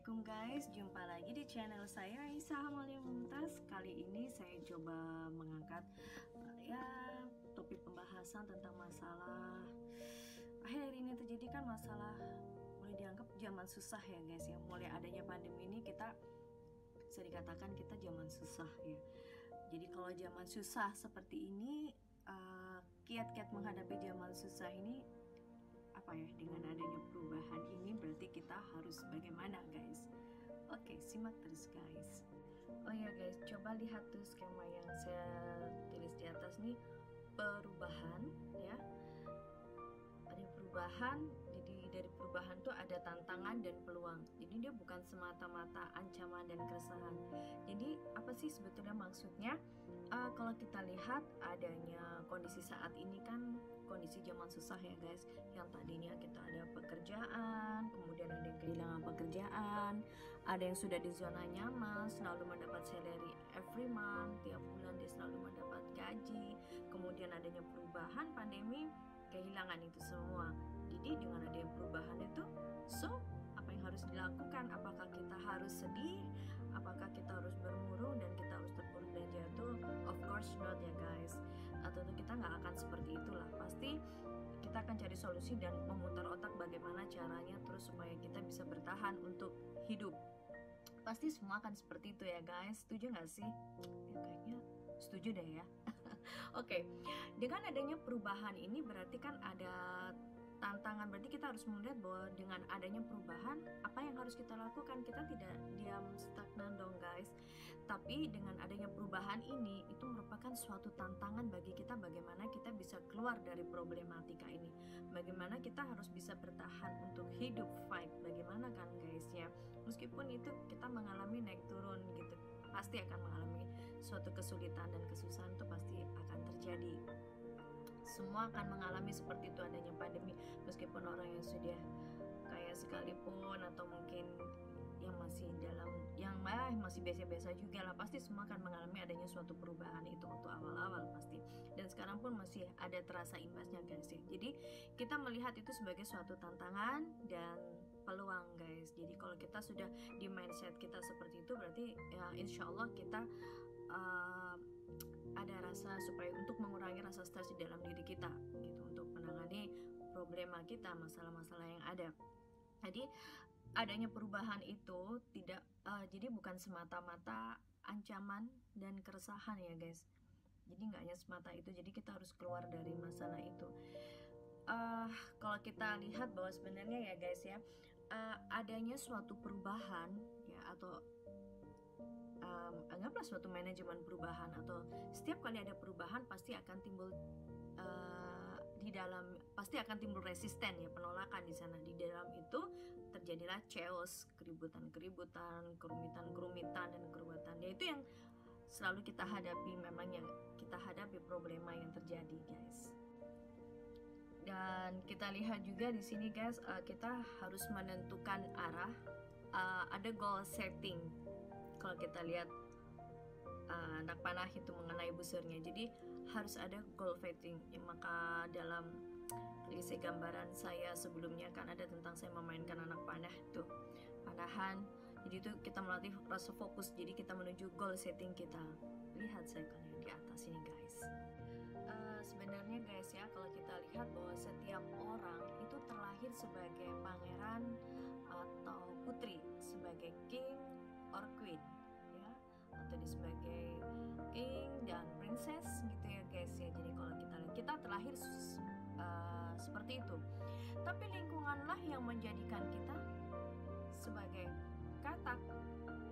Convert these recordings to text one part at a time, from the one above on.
Assalamualaikum guys, jumpa lagi di channel saya Aisyah Amalia Mumtaz. Kali ini saya coba mengangkat topik pembahasan tentang masalah akhir-akhir ini terjadi kan masalah boleh dianggap zaman susah ya guys ya. Mulai adanya pandemi ini kita bisa dikatakan kita zaman susah ya. Jadi kalau zaman susah seperti ini, kiat-kiat menghadapi zaman susah ini apa ya, dengan adanya perubahan ini berarti kita harus bagaimana guys. Oke, simak terus guys. Oh ya guys, coba lihat tuh skema yang saya tulis di atas nih, perubahan ya. Ada perubahan, jadi dari perubahan tuh ada tantangan dan peluang. Jadi dia bukan semata-mata ancaman dan keresahan. Jadi apa sih sebetulnya maksudnya? Kalau kita lihat adanya kondisi saat ini kan kondisi zaman susah ya guys, yang tadinya kita ada pekerjaan, kemudian ada yang kehilangan pekerjaan, ada yang sudah di zona nyaman, selalu mendapat salary every month, tiap bulan dia selalu mendapat gaji, kemudian adanya perubahan pandemi, kehilangan itu semua. Jadi dengan adanya perubahan itu, apa yang harus dilakukan? Apakah kita harus sedih? Apakah kita harus bermurung dan kita harus terpuruk dan jatuh? Of course not ya guys. Atau kita nggak akan seperti itulah. Pasti kita akan cari solusi dan memutar otak bagaimana caranya terus supaya kita bisa bertahan untuk hidup. Pasti semua akan seperti itu ya guys. Setuju nggak sih? Ya kayaknya setuju deh ya. Oke, dengan adanya perubahan ini berarti kan ada tantangan, berarti kita harus melihat bahwa dengan adanya perubahan apa yang harus kita lakukan. Kita tidak diam stagnan dong guys, tapi dengan adanya perubahan ini itu merupakan suatu tantangan bagi kita, bagaimana kita bisa keluar dari problematika ini, bagaimana kita harus bisa bertahan untuk hidup, fight, bagaimana kan guys ya. Meskipun itu kita mengalami naik turun gitu, pasti akan mengalami suatu kesulitan dan kesusahan, itu pasti akan terjadi. Semua akan mengalami seperti itu adanya pandemi, meskipun orang yang sudah kaya sekalipun atau mungkin yang masih masih biasa-biasa juga lah, pasti semua akan mengalami adanya suatu perubahan itu untuk awal-awal pasti, dan sekarang pun masih ada terasa imbasnya guys ya. Jadi kita melihat itu sebagai suatu tantangan dan peluang guys. Jadi kalau kita sudah di mindset kita seperti itu, berarti ya insya Allah kita ada rasa supaya untuk mengurangi rasa stres di dalam diri kita gitu, untuk menangani problema kita, masalah-masalah yang ada. Jadi adanya perubahan itu tidak jadi bukan semata-mata ancaman dan keresahan ya guys. Jadi nggak hanya semata itu, jadi kita harus keluar dari masalah itu. Kalau kita lihat bahwa sebenarnya ya guys ya, adanya suatu perubahan ya, atau anggaplah suatu manajemen perubahan, atau setiap kali ada perubahan pasti akan timbul pasti akan timbul resisten ya, penolakan di sana. Di dalam itu terjadilah chaos, keributan-keributan, kerumitan-kerumitan dan keruwetan. Ya itu yang selalu kita hadapi, memang yang kita hadapi problema yang terjadi guys. Dan kita lihat juga di sini guys, kita harus menentukan arah, ada goal setting. Kalau kita lihat anak panah itu mengenai busurnya, jadi harus ada goal setting ya. Maka dalam isi gambaran saya sebelumnya kan ada tentang saya memainkan anak panah itu, panahan. Jadi itu kita melatih rasa fokus, jadi kita menuju goal setting kita. Lihat saya kalian di atas ini guys. Sebenarnya guys ya, kalau kita lihat bahwa setiap orang itu terlahir sebagai pangeran atau putri, sebagai king or queen ya, atau sebagai king dan princess gitu ya guys ya. Jadi kalau kita terlahir seperti itu, tapi lingkunganlah yang menjadikan kita sebagai katak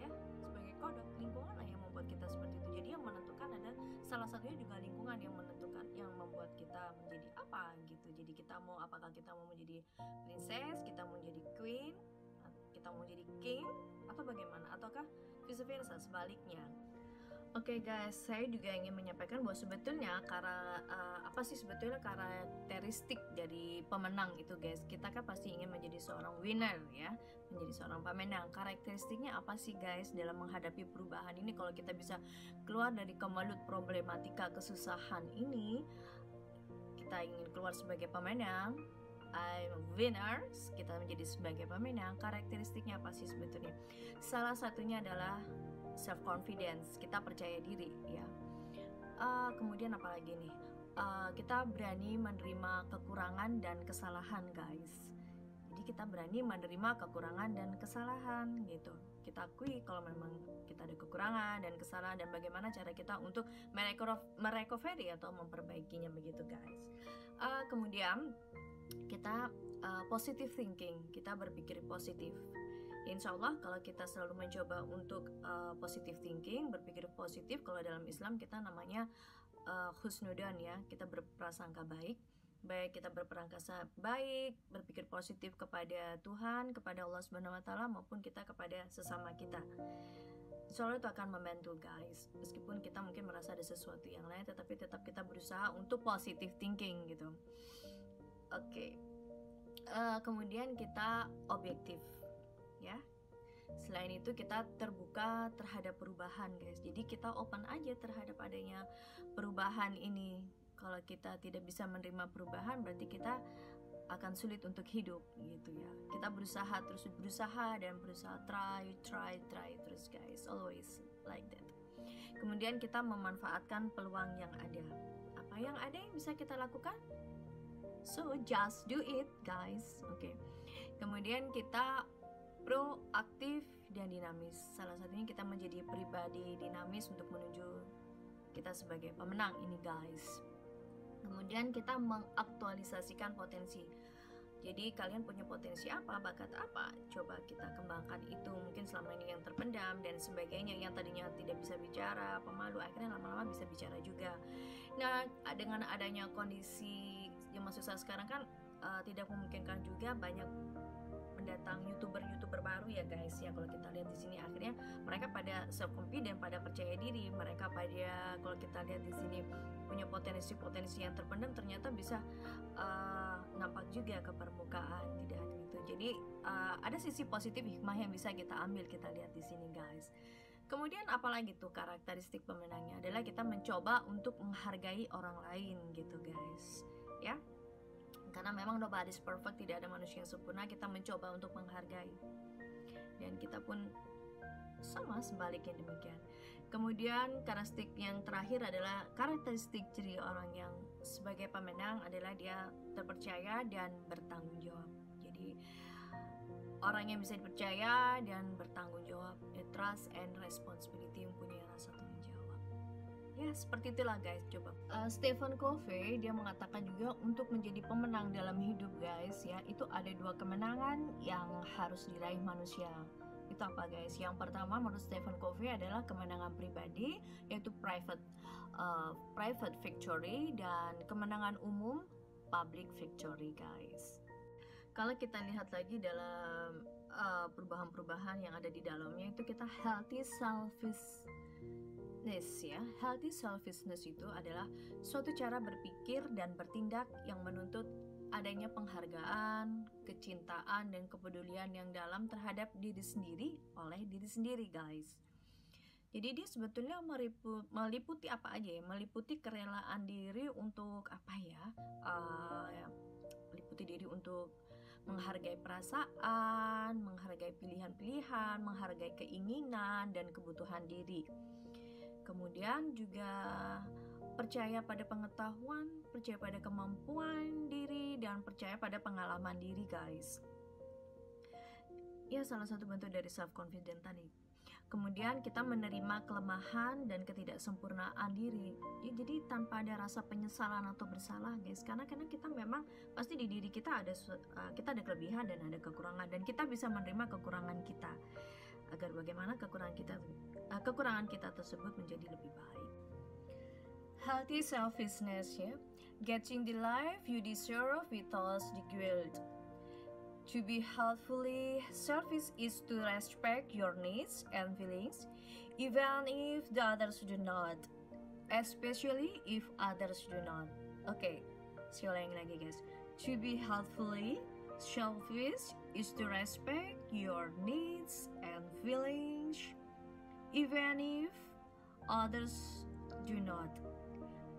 ya, sebagai kodok. Lingkunganlah yang membuat kita seperti itu. Jadi yang menentukan ada salah satunya juga lingkungan yang menentukan, yang membuat kita menjadi apa gitu. Jadi kita mau, apakah kita mau menjadi princess, kita mau menjadi queen, kita mau jadi king, atau bagaimana, ataukah vice versa sebaliknya. Oke guys, saya juga ingin menyampaikan bahwa sebetulnya apa sih sebetulnya karakteristik dari pemenang itu guys. Kita kan pasti ingin menjadi seorang winner ya, menjadi seorang pemenang. Karakteristiknya apa sih guys dalam menghadapi perubahan ini? Kalau kita bisa keluar dari kemelut problematika kesusahan ini, kita ingin keluar sebagai pemenang, I'm a winner, kita menjadi sebagai pemenang, karakteristiknya apa sih sebetulnya? Salah satunya adalah self confidence, kita percaya diri ya. Kemudian apalagi nih? Kita berani menerima kekurangan dan kesalahan, guys. Jadi kita berani menerima kekurangan dan kesalahan gitu. Kita akui kalau memang kita ada kekurangan dan kesalahan, dan bagaimana cara kita untuk merecovery atau memperbaikinya begitu, guys. Kemudian kita positive thinking, kita berpikir positif. Insya Allah kalau kita selalu mencoba untuk positive thinking, berpikir positif, kalau dalam Islam kita namanya husnudan ya, kita berprasangka baik, kita berprasangka baik, berpikir positif kepada Tuhan, kepada Allah Subhanahu wa taala, maupun kita kepada sesama kita. Insya Allah itu akan membantu, guys. Meskipun kita mungkin merasa ada sesuatu yang lain, tetapi tetap kita berusaha untuk positive thinking gitu. Oke. Kemudian kita objektif ya. Selain itu kita terbuka terhadap perubahan, guys. Jadi kita open aja terhadap adanya perubahan ini. Kalau kita tidak bisa menerima perubahan, berarti kita akan sulit untuk hidup gitu ya. Kita terus berusaha try terus, guys. Always like that. Kemudian kita memanfaatkan peluang yang ada. Apa yang ada yang bisa kita lakukan? So just do it, guys. Oke. Kemudian kita proaktif dan dinamis. Salah satunya kita menjadi pribadi dinamis untuk menuju kita sebagai pemenang ini, guys. Kemudian kita mengaktualisasikan potensi. Jadi kalian punya potensi apa, bakat apa, coba kita kembangkan itu. Mungkin selama ini yang terpendam dan sebagainya, yang tadinya tidak bisa bicara, pemalu, akhirnya lama-lama bisa bicara juga. Nah, dengan adanya kondisi zaman susah sekarang kan tidak memungkinkan juga banyak mendatang youtuber baru ya, guys ya. Kalau kita lihat di sini akhirnya mereka pada self confident, pada percaya diri, mereka pada, kalau kita lihat di sini, punya potensi yang terpendam ternyata bisa nampak juga ke permukaan, tidak hanya itu. Jadi ada sisi positif hikmah yang bisa kita ambil, kita lihat di sini, guys. Kemudian apalagi tuh karakteristik pemenangnya adalah kita mencoba untuk menghargai orang lain gitu, guys ya. Karena memang nobody's perfect, tidak ada manusia yang sempurna, kita mencoba untuk menghargai. Dan kita pun sama sebaliknya demikian. Kemudian karakteristik yang terakhir adalah karakteristik ciri orang yang sebagai pemenang adalah dia terpercaya dan bertanggung jawab. Jadi orang yang bisa dipercaya dan bertanggung jawab, trust and responsibility, mempunyai rasa tanggung jawab. Ya seperti itulah, guys. Coba Stephen Covey dia mengatakan juga untuk menjadi pemenang dalam hidup, guys ya, itu ada 2 kemenangan yang harus diraih manusia. Itu apa, guys? Yang pertama menurut Stephen Covey adalah kemenangan pribadi, yaitu private victory, dan kemenangan umum, public victory, guys. Kalau kita lihat lagi dalam perubahan-perubahan yang ada di dalamnya, itu kita healthy selfishness ya. Healthy selfishness itu adalah suatu cara berpikir dan bertindak yang menuntut adanya penghargaan, kecintaan, dan kepedulian yang dalam terhadap diri sendiri oleh diri sendiri, guys. Jadi dia sebetulnya meliputi apa aja ya? Meliputi kerelaan diri untuk apa ya? Meliputi diri untuk menghargai perasaan, menghargai pilihan-pilihan, menghargai keinginan dan kebutuhan diri. Kemudian juga percaya pada pengetahuan, percaya pada kemampuan diri, dan percaya pada pengalaman diri, guys. Ya, salah satu bentuk dari self-confident tadi. Kemudian kita menerima kelemahan dan ketidaksempurnaan diri. Ya, jadi tanpa ada rasa penyesalan atau bersalah, guys. Karena kita memang pasti di diri kita ada kelebihan dan ada kekurangan, dan kita bisa menerima kekurangan kita agar bagaimana kekurangan kita tersebut menjadi lebih baik. Healthy selfishness ya, getting the life you deserve without the guilt. To be healthfully selfish is to respect your needs and feelings, even if the others do not, especially if others do not. Okay, saya ulangi lagi, guys. To be healthfully selfish is to respect your needs and feelings, even if others do not,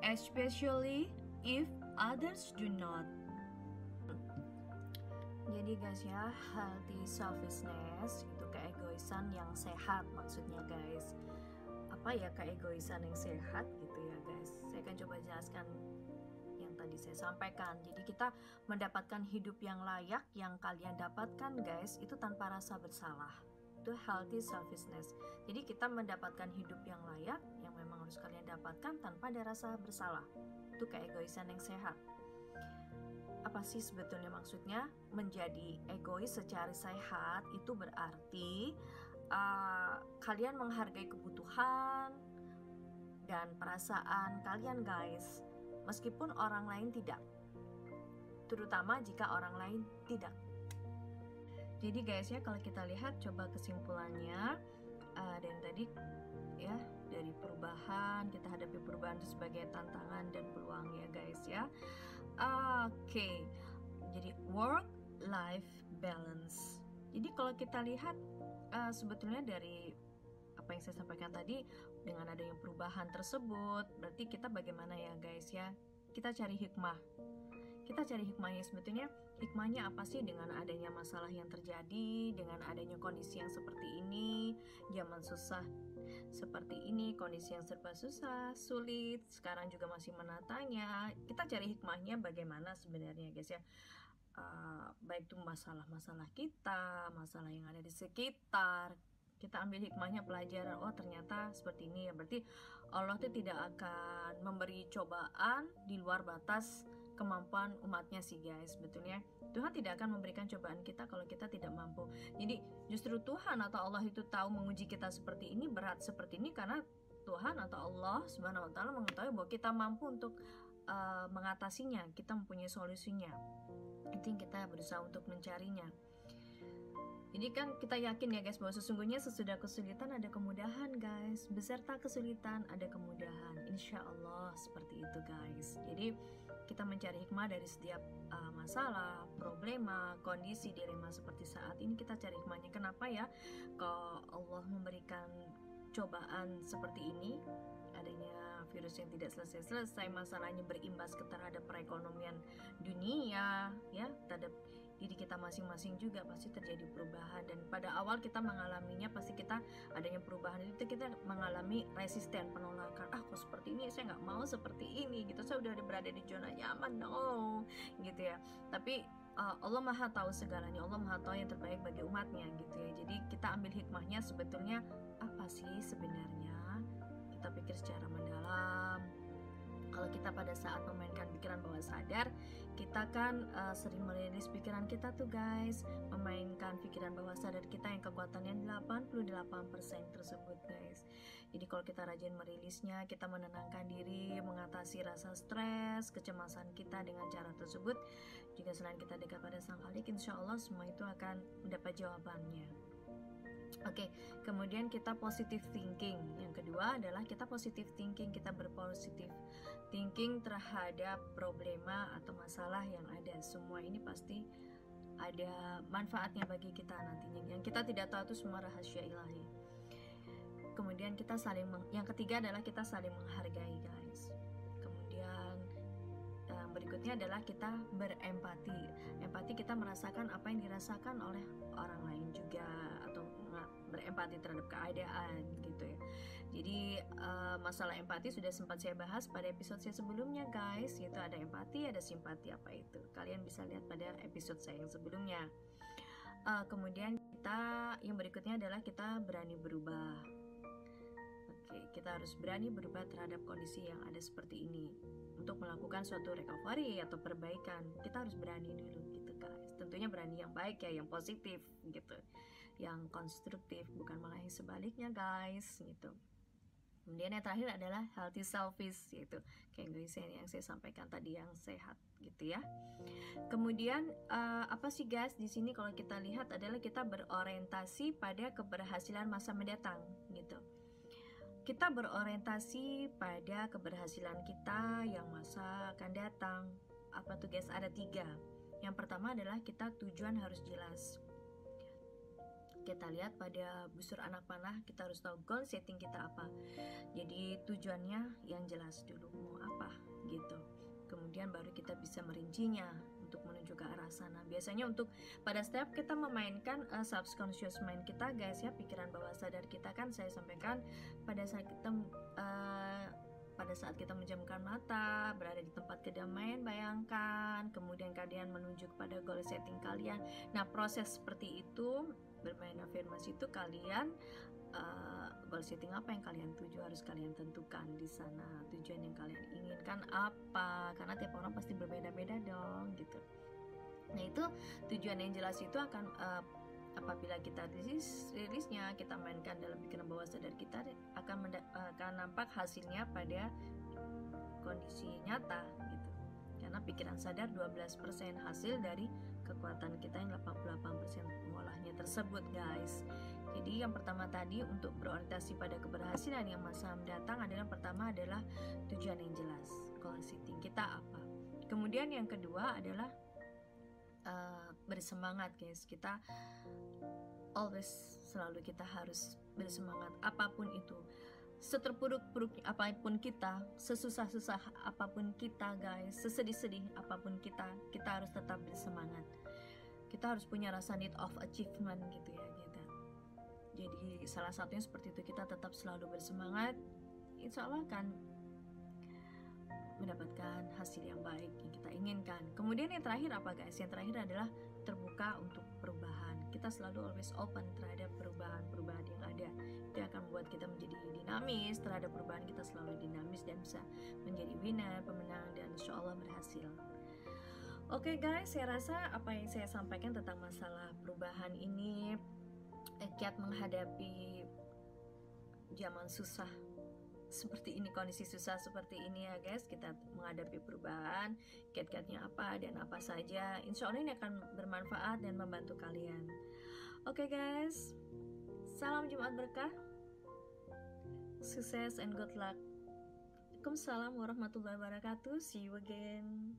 especially if others do not. Jadi guys ya, healthy selfishness itu keegoisan yang sehat maksudnya guys. Apa ya keegoisan yang sehat gitu ya guys? Saya akan coba jelaskan yang tadi saya sampaikan. Jadi kita mendapatkan hidup yang layak yang kalian dapatkan guys, itu tanpa rasa bersalah. Itu healthy selfishness. Jadi kita mendapatkan hidup yang layak yang memang harus kalian dapatkan tanpa ada rasa bersalah. Itu keegoisan yang sehat. Apa sih sebetulnya maksudnya? Menjadi egois secara sehat itu berarti kalian menghargai kebutuhan dan perasaan kalian guys, meskipun orang lain tidak, terutama jika orang lain tidak. Jadi guys ya, kalau kita lihat coba kesimpulannya dan tadi ya, dari perubahan, kita hadapi perubahan itu sebagai tantangan dan peluang ya guys ya. Oke. Jadi work life balance. Jadi kalau kita lihat sebetulnya dari apa yang saya sampaikan tadi, dengan adanya perubahan tersebut, berarti kita bagaimana ya guys ya? Kita cari hikmah. Kita cari hikmahnya, sebetulnya hikmahnya apa sih dengan adanya masalah yang terjadi, dengan adanya kondisi yang seperti ini, zaman susah seperti ini, kondisi yang serba susah, sulit, sekarang juga masih menatanya. Kita cari hikmahnya bagaimana sebenarnya guys ya. Baik itu masalah-masalah kita, masalah yang ada di sekitar, kita ambil hikmahnya, pelajaran. Oh ternyata seperti ini ya, berarti Allah itu tidak akan memberi cobaan di luar batas kemampuan umatnya sih guys. Sebetulnya Tuhan tidak akan memberikan cobaan kita kalau kita tidak mampu. Jadi justru Tuhan atau Allah itu tahu menguji kita seperti ini, berat seperti ini, karena Tuhan atau Allah Subhanahu wa Ta'ala mengetahui bahwa kita mampu untuk mengatasinya, kita mempunyai solusinya. Itu yang kita berusaha untuk mencarinya. Jadi kan kita yakin ya guys, bahwa sesungguhnya sesudah kesulitan ada kemudahan guys, beserta kesulitan ada kemudahan, insya Allah seperti itu guys. Jadi kita mencari hikmah dari setiap masalah, problema, kondisi, dilema seperti saat ini. Kita cari hikmahnya, kenapa ya kalau Allah memberikan cobaan seperti ini, adanya virus yang tidak selesai-selesai, masalahnya berimbas terhadap perekonomian dunia ya, terhadap diri kita masing-masing juga pasti terjadi perubahan. Dan pada awal kita mengalaminya, pasti kita adanya perubahan itu kita mengalami resisten, penolakan. Kok seperti ini, saya nggak mau seperti ini gitu, saya udah berada di zona nyaman, no gitu ya. Tapi Allah Maha tahu segalanya, Allah Maha tahu yang terbaik bagi umatnya gitu ya. Jadi kita ambil hikmahnya, sebetulnya apa sih sebenarnya, kita pikir secara mendalam. Kalau kita pada saat memainkan pikiran bawah sadar, kita kan sering merilis pikiran kita tuh guys, memainkan pikiran bawah sadar kita yang kekuatannya 88% tersebut guys. Jadi kalau kita rajin merilisnya, kita menenangkan diri, mengatasi rasa stres, kecemasan kita dengan cara tersebut, juga selain kita dekat pada Sang Khalik, insya Allah semua itu akan mendapat jawabannya. Oke, kemudian kita positive thinking. Yang kedua adalah kita positive thinking, kita berpositif thinking terhadap problema atau masalah yang ada. Semua ini pasti ada manfaatnya bagi kita nantinya. Yang kita tidak tahu itu semua rahasia ilahi. Kemudian kita yang ketiga adalah kita saling menghargai guys. Kemudian berikutnya adalah kita berempati. Empati, kita merasakan apa yang dirasakan oleh orang lain juga, atau berempati terhadap keadaan gitu ya. Jadi masalah empati sudah sempat saya bahas pada episode saya sebelumnya guys, yaitu ada empati, ada simpati. Apa itu? Kalian bisa lihat pada episode saya yang sebelumnya. Kemudian yang berikutnya adalah kita berani berubah. Oke, kita harus berani berubah terhadap kondisi yang ada seperti ini. Untuk melakukan suatu recovery atau perbaikan, kita harus berani dulu gitu guys. Tentunya berani yang baik ya, yang positif gitu, yang konstruktif, bukan malah yang sebaliknya guys gitu. Kemudian yang terakhir adalah healthy selfish, yaitu keegoisan yang saya sampaikan tadi, yang sehat gitu ya. Kemudian apa sih guys di sini kalau kita lihat adalah kita berorientasi pada keberhasilan masa mendatang gitu. Kita berorientasi pada keberhasilan kita yang masa akan datang. Apa tuh guys? Ada 3. Yang pertama adalah kita tujuan harus jelas. Kita lihat pada busur anak panah, kita harus tahu goal setting kita apa. Jadi tujuannya yang jelas dulu mau apa gitu. Kemudian baru kita bisa merincinya untuk menunjukkan ke arah sana. Biasanya untuk pada setiap kita memainkan subconscious mind kita guys ya, pikiran bawah sadar kita kan saya sampaikan pada saat kita menjamkan mata, berada di tempat kedamaian, bayangkan, kemudian kalian menuju kepada goal setting kalian. Nah, proses seperti itu, bermain afirmasi itu kalian goal setting apa yang kalian tuju harus kalian tentukan di sana. Tujuan yang kalian inginkan apa? Karena tiap orang pasti berbeda-beda dong, gitu. Nah, itu tujuan yang jelas itu akan apabila kita rilisnya, kita mainkan dalam pikiran bawah sadar kita, akan nampak hasilnya pada kondisi nyata gitu. Karena pikiran sadar 12% hasil dari kekuatan kita yang 88% mengolahnya tersebut guys. Jadi yang pertama tadi untuk berorientasi pada keberhasilan yang masa mendatang pertama adalah tujuan yang jelas, goal setting kita apa. Kemudian yang kedua adalah bersemangat guys. Kita always selalu kita harus bersemangat apapun itu. Seterpuruk-puruk apapun kita, sesusah-susah apapun kita guys, sesedih-sedih apapun kita harus tetap bersemangat. Kita harus punya rasa need of achievement gitu ya gitu. Jadi salah satunya seperti itu, kita tetap selalu bersemangat, insya Allah akan mendapatkan hasil yang baik yang kita inginkan. Kemudian yang terakhir apa guys? Yang terakhir adalah terbuka untuk perubahan. Kita selalu always open terhadap perubahan-perubahan yang ada. Itu akan membuat kita menjadi dinamis terhadap perubahan. Kita selalu dinamis dan bisa menjadi winner, pemenang, dan insya Allah berhasil. Oke guys, saya rasa apa yang saya sampaikan tentang masalah perubahan ini kiat menghadapi zaman susah seperti ini, kondisi susah seperti ini ya guys. Kita menghadapi perubahan, kiat-kiatnya apa dan apa saja, insya Allah ini akan bermanfaat dan membantu kalian. Oke guys, salam Jumat berkah, sukses and good luck. Waalaikumsalam warahmatullahi wabarakatuh. See you again.